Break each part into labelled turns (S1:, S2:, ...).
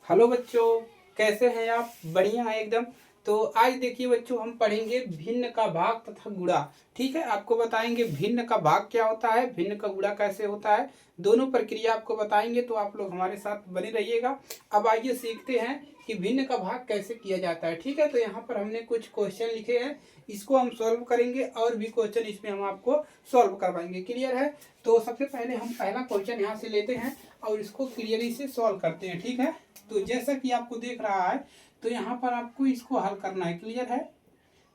S1: Hello बच्चों, कैसे हैं आप? बढ़िया है एकदम। तो आज देखिए बच्चों, हम पढ़ेंगे भिन्न का भाग तथा गुणा। ठीक है, आपको बताएंगे भिन्न का भाग क्या होता है, भिन्न का गुणा कैसे होता है, दोनों प्रक्रिया आपको बताएंगे। तो आप लोग हमारे साथ बने रहिएगा। अब आइए सीखते हैं कि भिन्न का भाग कैसे किया जाता है। ठीक है, तो यहाँ पर हमने कुछ क्वेश्चन लिखे हैं, इसको हम सॉल्व करेंगे और भी क्वेश्चन इसमें हम आपको सॉल्व करवाएंगे। क्लियर है? तो सबसे पहले हम पहला क्वेश्चन यहाँ से लेते हैं और इसको क्लियरली से सॉल्व करते हैं। ठीक है, तो जैसा कि आपको देख रहा है, तो यहाँ पर आपको इसको हल करना है। क्लियर है?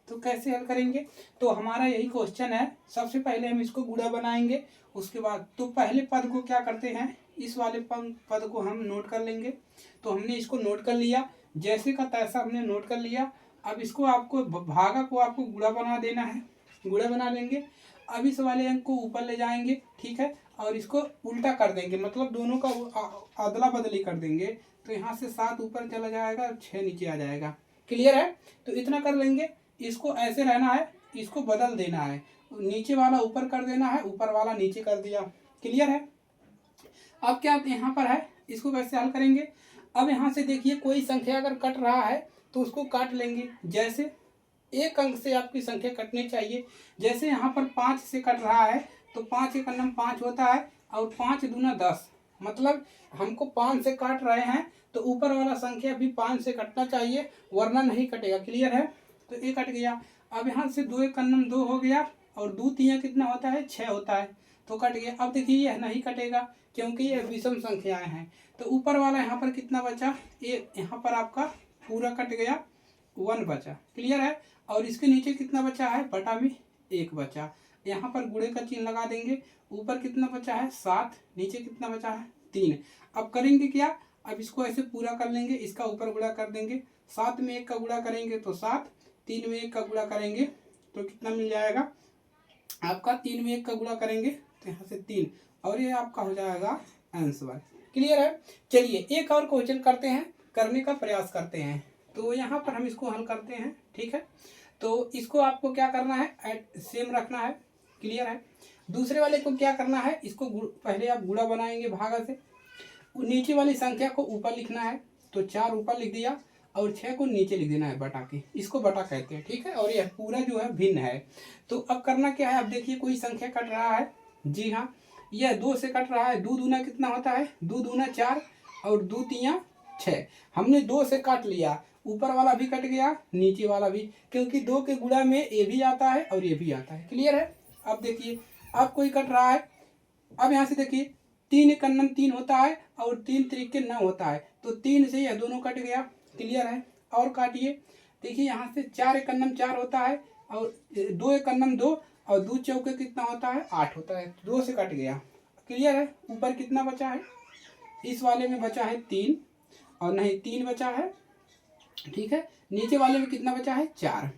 S1: तो कैसे हल करेंगे? तो हमारा यही क्वेश्चन है। सबसे पहले हम इसको गुणा बनाएंगे, उसके बाद तो पहले पद को क्या करते हैं, इस वाले पद को हम नोट कर लेंगे। तो हमने इसको नोट कर लिया, जैसे का तैसा हमने नोट कर लिया। अब इसको आपको भागा को आपको गुणा बना देना है, गुणा बना लेंगे। अब इस वाले अंक को ऊपर ले जाएंगे, ठीक है, और इसको उल्टा कर देंगे, मतलब दोनों का अदला बदली कर देंगे। तो यहाँ से 7 ऊपर चला जाएगा और 6 नीचे आ जाएगा। क्लियर है? तो इतना कर लेंगे। इसको ऐसे रहना है, इसको बदल देना है, नीचे वाला ऊपर कर देना है, ऊपर वाला नीचे कर दिया। क्लियर है? अब क्या यहाँ पर है, इसको कैसे हल करेंगे? अब यहाँ से देखिए, कोई संख्या अगर कट रहा है तो उसको काट लेंगे। जैसे एक अंक से आपकी संख्या कटनी चाहिए। जैसे यहाँ पर 5 से कट रहा है, तो 5 के कन्नम 5 होता है और 5 दूना 10, मतलब हमको 5 से काट रहे हैं तो ऊपर वाला संख्या भी 5 से कटना चाहिए, वरना नहीं कटेगा। क्लियर है? तो ये कट गया। अब यहाँ से 2 एक कन्नम 2 हो गया और 2 तिया कितना होता है, 6 होता है, तो कट गया। अब देखिए यह नहीं कटेगा क्योंकि यह विषम संख्याएं हैं। तो ऊपर वाला यहाँ पर कितना बचा, ये यहाँ पर आपका पूरा कट गया, 1 बचा। क्लियर है? और इसके नीचे कितना बचा है, बटा में 1 बचा। यहाँ पर गुणे का चिन्ह लगा देंगे। ऊपर कितना बचा है, 7, नीचे कितना बचा है, 3। अब करेंगे क्या, अब इसको ऐसे पूरा कर लेंगे, इसका ऊपर गुणा कर देंगे। 7 में 1 का गुणा करेंगे तो 7, 3 में 1 का गुणा करेंगे तो कितना मिल जाएगा आपका, 3 में 1 का गुणा करेंगे तो यहाँ से 3, और ये आपका हो जाएगा आंसर। क्लियर है? चलिए एक और क्वेश्चन करते हैं, करने का प्रयास करते हैं। तो यहाँ पर हम इसको हल करते हैं। ठीक है, तो इसको आपको क्या करना है, सेम रखना है। क्लियर है? दूसरे वाले को क्या करना है, इसको पहले आप गुणा बनाएंगे भागा से, नीचे वाली संख्या को ऊपर लिखना है। तो 4 ऊपर लिख दिया और 6 को नीचे लिख देना है बटा के, इसको बटा कहते हैं। ठीक है, और यह पूरा जो है भिन्न है। तो अब करना क्या है, अब देखिए कोई संख्या कट रहा है। जी हाँ, यह 2 से कट रहा है। 2 दूना कितना होता है, 2 दूना 4 और 2 तिया 6। हमने 2 से काट लिया, ऊपर वाला भी कट गया, नीचे वाला भी, क्योंकि 2 के गुणा में ये भी आता है और ये भी आता है। क्लियर है? अब देखिए, अब कोई कट रहा है। अब यहाँ से देखिए, 3 एक कन्नम 3 होता है और 3 त्रिके 9 होता है, तो 3 से यह दोनों कट गया। क्लियर है? और काटिए, देखिए यहाँ से 4 एक कन्नम 4 होता है और 2 एक कन्नम 2 और 2 चौके कितना होता है, 8 होता है, 2 से कट गया। क्लियर है? ऊपर कितना बचा है, इस वाले में बचा है 3, और नहीं 3 बचा है। ठीक है, नीचे वाले में कितना बचा है, 4।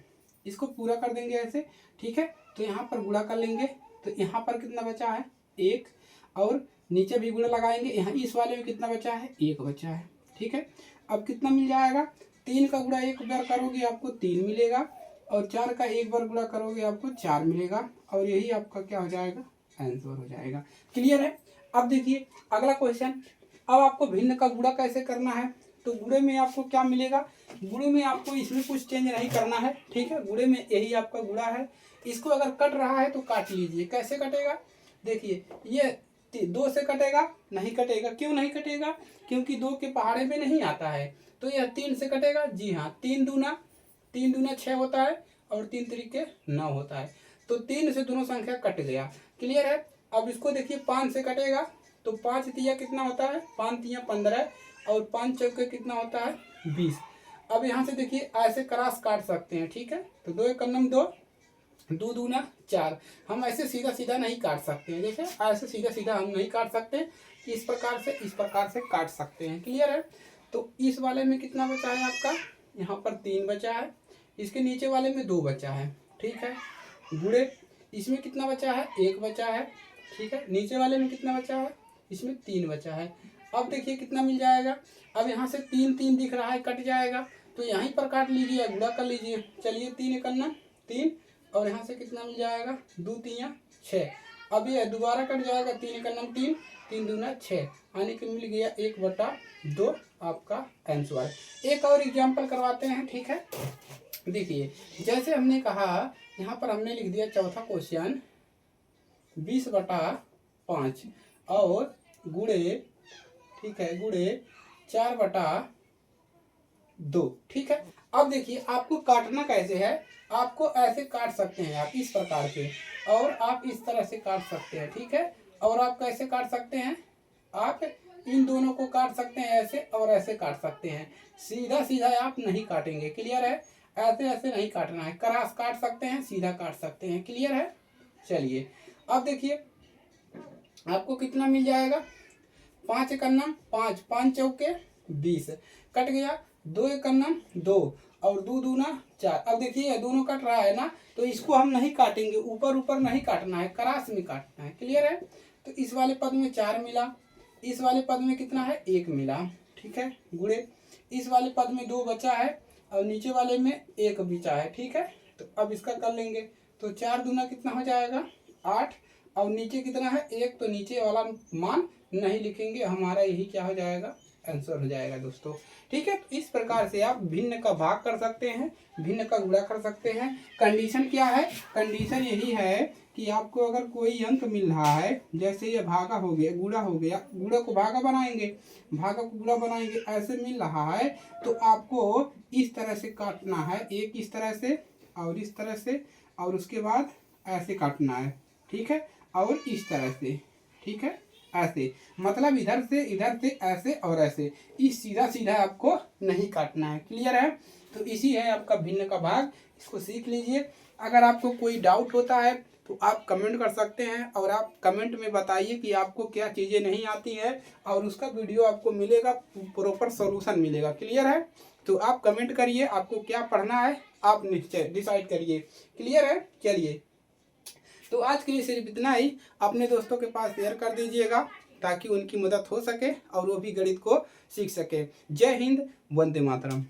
S1: इसको पूरा कर देंगे ऐसे। ठीक है, तो यहाँ पर गुणा कर लेंगे, तो यहाँ पर कितना बचा है, 1, और नीचे भी गुणा लगाएंगे। यहाँ इस वाले में कितना बचा है, 1 बचा है। ठीक है, अब कितना मिल जाएगा, 3 का गुणा 1 बार करोगे आपको 3 मिलेगा, और 4 का 1 बार गुणा करोगे आपको 4 मिलेगा, और यही आपका क्या हो जाएगा, आंसर हो जाएगा। क्लियर है? अब देखिए अगला क्वेश्चन। अब आपको भिन्न का गुणा कैसे करना है, तो गुणे में आपको क्या मिलेगा, गुणे में आपको इसमें कुछ चेंज नहीं करना है। ठीक है, गुणे में यही आपका गुणा है। इसको अगर कट रहा है तो काट लीजिए। कैसे कटेगा, देखिए ये 2 से कटेगा, नहीं कटेगा। क्यों नहीं कटेगा, क्योंकि 2 के पहाड़े में नहीं आता है। तो यह 3 से कटेगा। जी हाँ, 3 दूना 6 होता है और 3 त्रिके 9 होता है, तो 3 से दोनों संख्या कट गया। क्लियर है? अब इसको देखिए, 5 से कटेगा, तो 5 तिया कितना होता है, 5 तिया 15 और 5 चौके कितना होता है, 20। अब यहाँ से देखिए ऐसे क्रॉस काट सकते हैं। ठीक है, तो 2 एक कन्नम 2, 2 दूना 4। हम ऐसे सीधा सीधा नहीं काट सकते हैं, देखिए ऐसे सीधा सीधा हम नहीं काट सकते, इस प्रकार से काट सकते हैं। क्लियर है? तो इस वाले में कितना बचा है आपका, यहाँ पर 3 बचा है, इसके नीचे वाले में 2 बचा है। ठीक है, गुणे इसमें कितना बचा है, 1 बचा है। ठीक है, नीचे वाले में कितना बचा है, इसमें 3 बचा है। अब देखिए कितना मिल जाएगा, अब यहाँ से 3 3 दिख रहा है, कट जाएगा, तो यहीं पर काट लीजिए, गुणा कर लीजिए। चलिए 3 एक कन्ना 3, और यहाँ से कितना मिल जाएगा, 2 तिया 6। अब ये दोबारा कट जाएगा, 3 एक कन्नम 3, 3 दूना 6, यानी कि मिल गया 1/2 आपका आंसर। एक और एग्जाम्पल करवाते हैं, ठीक है। देखिए जैसे हमने कहा यहाँ पर हमने लिख दिया चौथा क्वेश्चन 20/5 और गुणे, ठीक है, गुणे 4/2, ठीक है। अब देखिए आपको काटना कैसे है, आपको ऐसे काट सकते हैं आप इस प्रकार से, और आप इस तरह से काट सकते हैं, ठीक है। और आप कैसे काट सकते हैं, आप इन दोनों को काट सकते हैं ऐसे और ऐसे काट सकते हैं, सीधा सीधा आप नहीं काटेंगे, क्लियर है। ऐसे ऐसे नहीं काटना है, क्रॉस काट सकते हैं, सीधा काट सकते हैं, क्लियर है। चलिए अब देखिए आपको कितना मिल जाएगा, 5 एकन्ना 5, 5 चौके 20, कट गया 2 एकन्ना 2 और 2 दूना 4। अब देखिए दोनों कट रहा है ना, तो इसको हम नहीं काटेंगे, ऊपर ऊपर नहीं काटना है, क्रॉस में काटना है, क्लियर है। तो इस वाले पद में 4 मिला, इस वाले पद में कितना है 1 मिला, ठीक है, गुणे इस वाले पद में 2 बचा है और नीचे वाले में 1 बचा है, ठीक है। तो अब इसका कर लेंगे, तो 4 दूना कितना हो जाएगा 8 और नीचे कितना है 1, तो नीचे वाला मान नहीं लिखेंगे, हमारा यही क्या हो जाएगा आंसर हो जाएगा दोस्तों, ठीक है। तो इस प्रकार से आप भिन्न का भाग कर सकते हैं, भिन्न का गुणा कर सकते हैं। कंडीशन क्या है, कंडीशन यही है कि आपको अगर कोई अंक मिल रहा है, जैसे ये भागा हो गया, गुणा हो गया, गुणा को भागा बनाएंगे, भागा को गुणा बनाएंगे, ऐसे मिल रहा है तो आपको इस तरह से काटना है, एक इस तरह से और इस तरह से, और उसके बाद ऐसे काटना है, ठीक है, और इस तरह से, ठीक है, ऐसे, मतलब इधर से ऐसे और ऐसे, इस सीधा सीधा आपको नहीं काटना है, क्लियर है। तो इसी है आपका भिन्न का भाग, इसको सीख लीजिए। अगर आपको कोई डाउट होता है तो आप कमेंट कर सकते हैं, और आप कमेंट में बताइए कि आपको क्या चीज़ें नहीं आती है, और उसका वीडियो आपको मिलेगा, प्रॉपर सॉल्यूशन मिलेगा, क्लियर है। तो आप कमेंट करिए आपको क्या पढ़ना है, आप निश्चय डिसाइड करिए, क्लियर है। चलिए तो आज के लिए सिर्फ इतना ही, अपने दोस्तों के पास शेयर कर दीजिएगा ताकि उनकी मदद हो सके और वो भी गणित को सीख सके। जय हिंद, वंदे मातरम।